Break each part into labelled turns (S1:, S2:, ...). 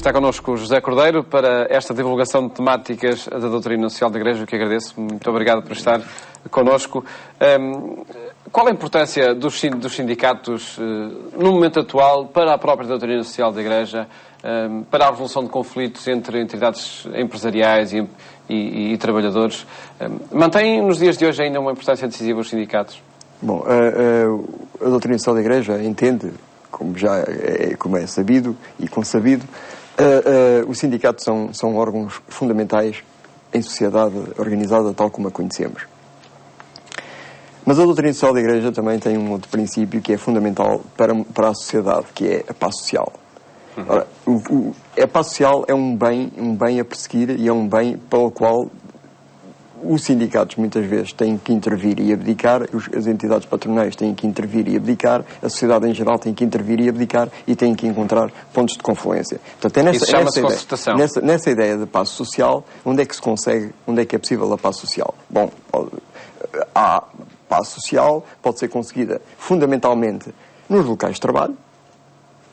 S1: Está connosco o José Cordeiro para esta divulgação de temáticas da doutrina social da Igreja, o que agradeço. Muito obrigado por estar connosco. Qual a importância dos sindicatos no momento atual para a própria doutrina social da Igreja, para a resolução de conflitos entre entidades empresariais e trabalhadores? Mantém nos dias de hoje ainda uma importância decisiva os sindicatos?
S2: Bom, a doutrina social da Igreja entende, como é sabido e consabido, os sindicatos são órgãos fundamentais em sociedade organizada tal como a conhecemos. Mas a doutrina social da Igreja também tem um outro princípio que é fundamental para a sociedade, que é a paz social. Ora, a paz social é um bem a perseguir e é um bem para o qual os sindicatos muitas vezes têm que intervir e abdicar, as entidades patronais têm que intervir e abdicar, a sociedade em geral tem que intervir e abdicar e têm que encontrar pontos de confluência. Portanto, é nessa ideia de paz social, onde é que se consegue, onde é que é possível a paz social? Bom, a paz social pode ser conseguida fundamentalmente nos locais de trabalho,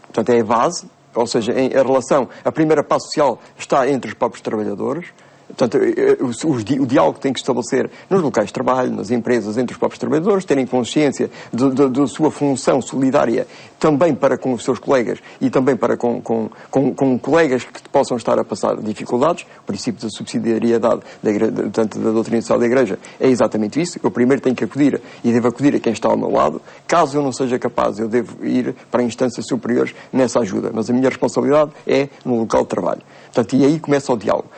S2: portanto é a base, ou seja, a primeira paz social está entre os próprios trabalhadores. Portanto, o diálogo tem que estabelecer nos locais de trabalho, nas empresas, entre os próprios trabalhadores, terem consciência da sua função solidária também para com os seus colegas e também para com colegas que possam estar a passar dificuldades. O princípio da subsidiariedade da doutrina social da Igreja é exatamente isso. Eu primeiro tenho que acudir e devo acudir a quem está ao meu lado. Caso eu não seja capaz, eu devo ir para instâncias superiores nessa ajuda. Mas a minha responsabilidade é no local de trabalho. Portanto, e aí começa o diálogo.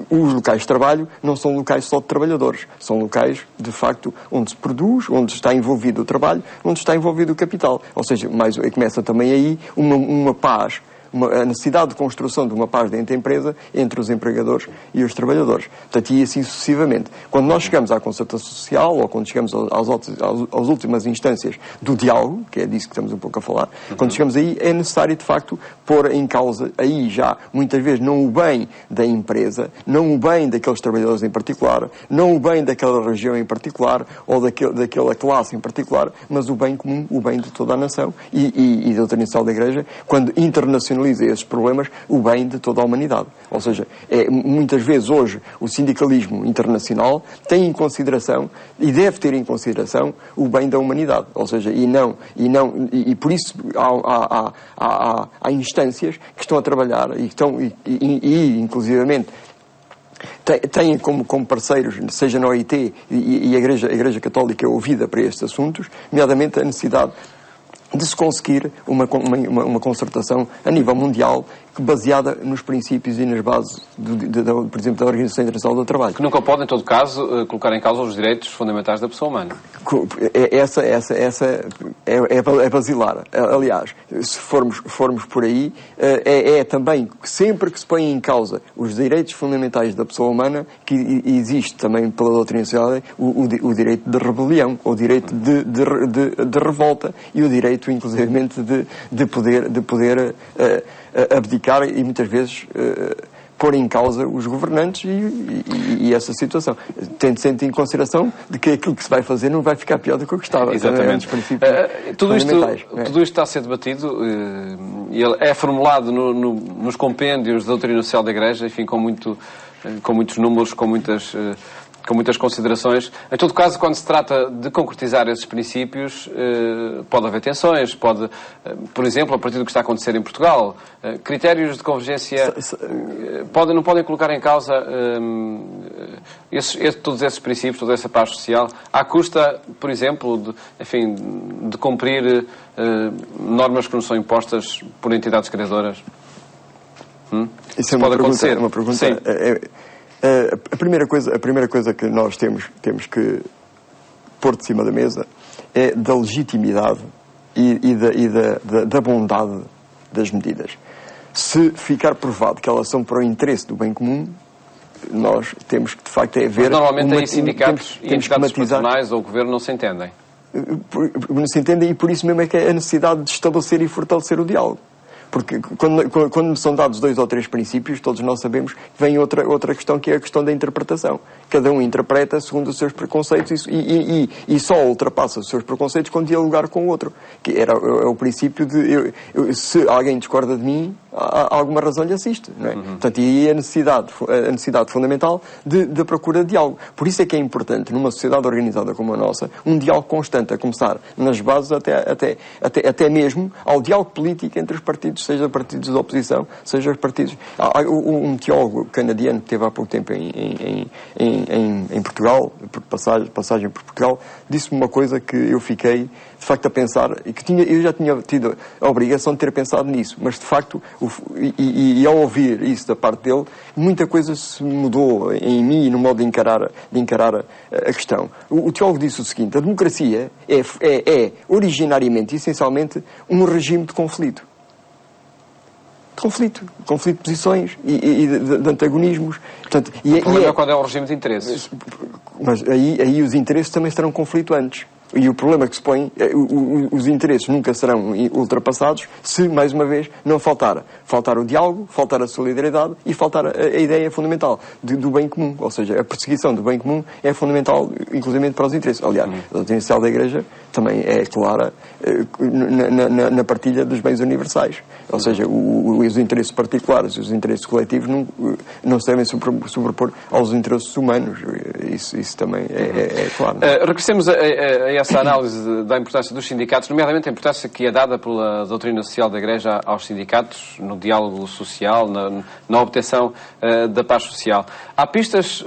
S2: Os locais de trabalho não são locais só de trabalhadores. São locais, de facto, onde se produz, onde está envolvido o trabalho, onde está envolvido o capital. Ou seja, começa também aí uma paz, a necessidade de construção de uma paz dentro da empresa entre os empregadores e os trabalhadores. Portanto, e assim sucessivamente. Quando nós chegamos à concertação social, ou quando chegamos às últimas instâncias do diálogo, que é disso que estamos um pouco a falar, quando chegamos aí, é necessário, de facto, pôr em causa, aí já, muitas vezes, não o bem da empresa, não o bem daqueles trabalhadores em particular, não o bem daquela região em particular, ou daquela classe em particular, mas o bem comum, o bem de toda a nação e da doutrina social da Igreja, quando internacionaliza esses problemas, o bem de toda a humanidade. Ou seja, muitas vezes hoje o sindicalismo internacional tem em consideração, e deve ter em consideração, o bem da humanidade. Ou seja, e por isso há instâncias que estão a trabalhar e inclusivamente têm como parceiros, seja na OIT e a Igreja Católica é ouvida para estes assuntos, nomeadamente a necessidade de se conseguir uma concertação a nível mundial baseada nos princípios e nas bases, por exemplo, da Organização Internacional do Trabalho.
S1: Que nunca pode, em todo caso, colocar em causa os direitos fundamentais da pessoa humana.
S2: Essa é basilar. Aliás, se formos por aí, é também sempre que se põe em causa os direitos fundamentais da pessoa humana que existe também pela doutrina social o direito de rebelião, o direito de revolta e o direito, inclusivamente, de poder abdicar e muitas vezes pôr em causa os governantes e essa situação, tendo sempre em consideração de que aquilo que se vai fazer não vai ficar pior do que o que estava.
S1: Exatamente. Tudo isto está a ser debatido e é formulado nos compêndios da doutrina social da Igreja, enfim, com muitos números, com muitas considerações. Em todo caso, quando se trata de concretizar esses princípios, pode haver tensões, por exemplo, a partir do que está a acontecer em Portugal, critérios de convergência não podem colocar em causa todos esses princípios, toda essa paz social, à custa, por exemplo, de cumprir normas que não são impostas por entidades criadoras.
S2: Isso pode acontecer. É uma pergunta. Sim. A primeira coisa que nós temos que pôr de cima da mesa é da legitimidade e da bondade das medidas. Se ficar provado que elas são para o interesse do bem comum, nós temos que, de facto, ver...
S1: Mas normalmente aí sindicatos e entidades patronais ou o governo não se entendem.
S2: Não se entendem e por isso mesmo é que é a necessidade de estabelecer e fortalecer o diálogo. Porque quando são dados 2 ou 3 princípios, todos nós sabemos que vem outra questão, que é a questão da interpretação. Cada um interpreta segundo os seus preconceitos e só ultrapassa os seus preconceitos quando dialogar com o outro. Que é o princípio de se alguém discorda de mim, há alguma razão lhe assiste. Não é? Portanto, e aí a necessidade fundamental da procura de diálogo. Por isso é que é importante, numa sociedade organizada como a nossa, um diálogo constante, a começar nas bases até mesmo ao diálogo político entre os partidos, seja partidos de oposição, seja os partidos... Um teólogo canadiano que esteve há pouco tempo em Portugal, por passagem por Portugal, disse-me uma coisa que eu fiquei, de facto, a pensar, e que eu já tinha tido a obrigação de ter pensado nisso, mas, de facto, ao ouvir isso da parte dele, muita coisa se mudou em mim e no modo de encarar a questão. O teólogo disse o seguinte: a democracia é originariamente, essencialmente, um regime de conflito. Conflito de posições e de antagonismos. Portanto,
S1: o problema é quando é um regime de interesses.
S2: Mas aí os interesses também estarão conflituantes. E o problema que se põe, os interesses nunca serão ultrapassados se, mais uma vez, não faltar o diálogo, faltar a solidariedade e faltar a ideia fundamental do bem comum. Ou seja, a perseguição do bem comum é fundamental, inclusive para os interesses. Aliás, a doutrina social da Igreja também é clara na partilha dos bens universais. Ou seja, os interesses particulares e os interesses coletivos não se devem sobrepor aos interesses humanos. Isso também é claro.
S1: Regressemos a essa análise da importância dos sindicatos, nomeadamente a importância que é dada pela doutrina social da Igreja aos sindicatos, no diálogo social, na obtenção da paz social. Há pistas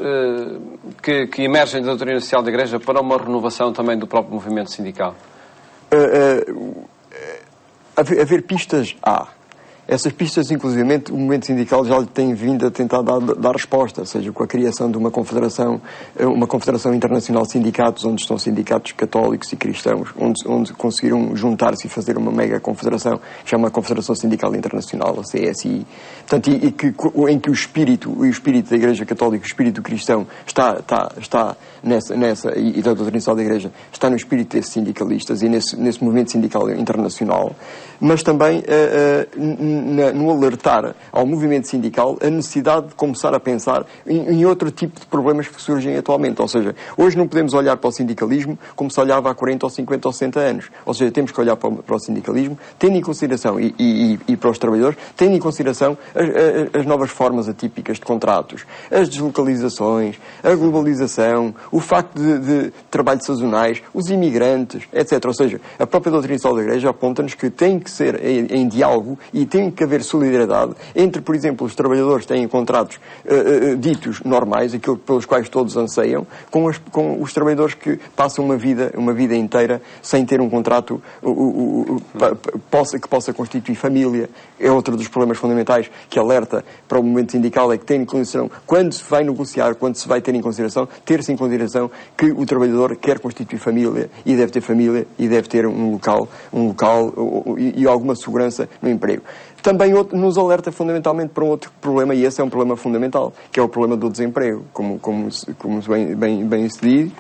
S1: que emergem da doutrina social da Igreja para uma renovação também do próprio movimento sindical?
S2: Haver pistas há. Essas pistas, inclusivamente, o movimento sindical já lhe tem vindo a tentar dar resposta, seja com a criação de uma confederação internacional de sindicatos, onde estão sindicatos católicos e cristãos, onde conseguiram juntar-se e fazer uma mega confederação, que se chama a Confederação Sindical Internacional, a CSI. Portanto, em que o espírito da Igreja Católica, o espírito cristão, está nessa e da doutrina social da Igreja, está no espírito desses sindicalistas e nesse movimento sindical internacional, mas também no alertar ao movimento sindical a necessidade de começar a pensar em outro tipo de problemas que surgem atualmente. Ou seja, hoje não podemos olhar para o sindicalismo como se olhava há 40 ou 50 ou 60 anos. Ou seja, temos que olhar para o sindicalismo tendo em consideração, e para os trabalhadores, tendo em consideração as novas formas atípicas de contratos, as deslocalizações, a globalização, o facto de trabalhos sazonais, os imigrantes, etc. Ou seja, a própria doutrina social da Igreja aponta-nos que tem que ser em diálogo e tem que haver solidariedade entre, por exemplo, os trabalhadores que têm contratos ditos normais, aquilo pelos quais todos anseiam, com os trabalhadores que passam uma vida inteira sem ter um contrato que possa constituir família. É outro dos problemas fundamentais que alerta para o movimento sindical, é que tem em consideração, quando se vai negociar, quando se vai ter em consideração, ter-se em consideração que o trabalhador quer constituir família e deve ter família e deve ter um local e alguma segurança no emprego. Também nos alerta fundamentalmente para um outro problema, e esse é um problema fundamental, que é o problema do desemprego. Como bem se diz,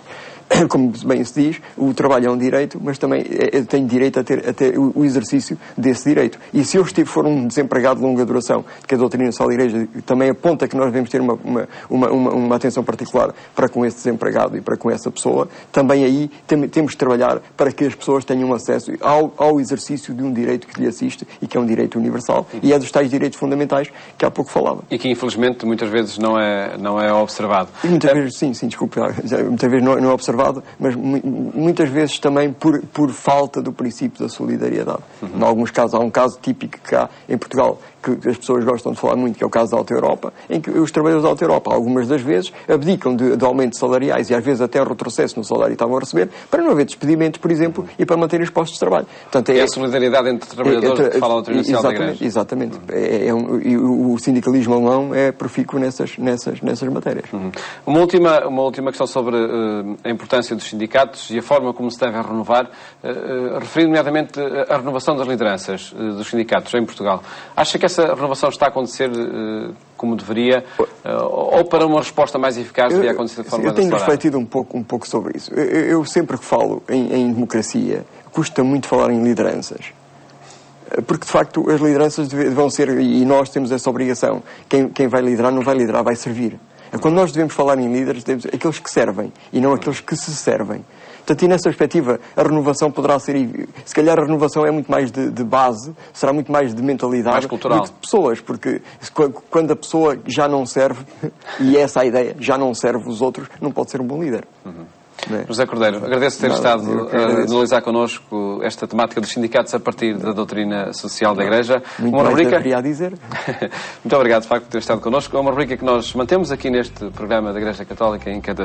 S2: como bem se diz, o trabalho é um direito, mas também tenho direito a ter o exercício desse direito. E se eu for um desempregado de longa duração, que a doutrina social da Igreja também aponta que nós devemos ter uma atenção particular para com esse desempregado e para com essa pessoa, também aí temos de trabalhar para que as pessoas tenham acesso ao exercício de um direito que lhe assiste e que é um direito universal e é dos tais direitos fundamentais que há pouco falava.
S1: E que infelizmente muitas vezes não é observado.
S2: E muitas vezes, sim, desculpe, muitas vezes não é observado, mas muitas vezes também por falta do princípio da solidariedade. Em alguns casos, há um caso típico que há em Portugal, que as pessoas gostam de falar muito, que é o caso da Alta Europa, em que os trabalhadores da Alta Europa, algumas das vezes, abdicam de aumentos salariais e às vezes até retrocesso no salário que estavam a receber, para não haver despedimentos, por exemplo, e para manter os postos de trabalho.
S1: Portanto, é a solidariedade entre trabalhadores que fala a doutrina social da Igreja.
S2: Exatamente. O sindicalismo alemão é profícuo nessas matérias.
S1: Uma última questão sobre a importância dos sindicatos e a forma como se devem renovar, referindo nomeadamente a renovação das lideranças dos sindicatos em Portugal. Acha que essa renovação está a acontecer como deveria, ou para uma resposta mais eficaz deveria acontecer de forma
S2: acelerada? Eu tenho refletido um pouco sobre isso. Eu sempre que falo em democracia, custa muito falar em lideranças. Porque, de facto, as lideranças vão ser, e nós temos essa obrigação, quem vai liderar não vai liderar, vai servir. Quando nós devemos falar em líderes, temos aqueles que servem e não aqueles que se servem. Portanto, e nessa perspectiva, a renovação poderá ser... Se calhar a renovação é muito mais de base, será muito mais de mentalidade
S1: mais cultural.
S2: do que de pessoas, porque quando a pessoa já não serve, e essa é a ideia, já não serve os outros, não pode ser um bom líder.
S1: É? José Cordeiro, agradeço ter estado a analisar connosco esta temática dos sindicatos a partir da doutrina social da Igreja.
S2: Muito uma rubrica... deveria a dizer.
S1: Muito obrigado, de facto, por ter estado connosco. É uma rubrica que nós mantemos aqui neste programa da Igreja Católica em cada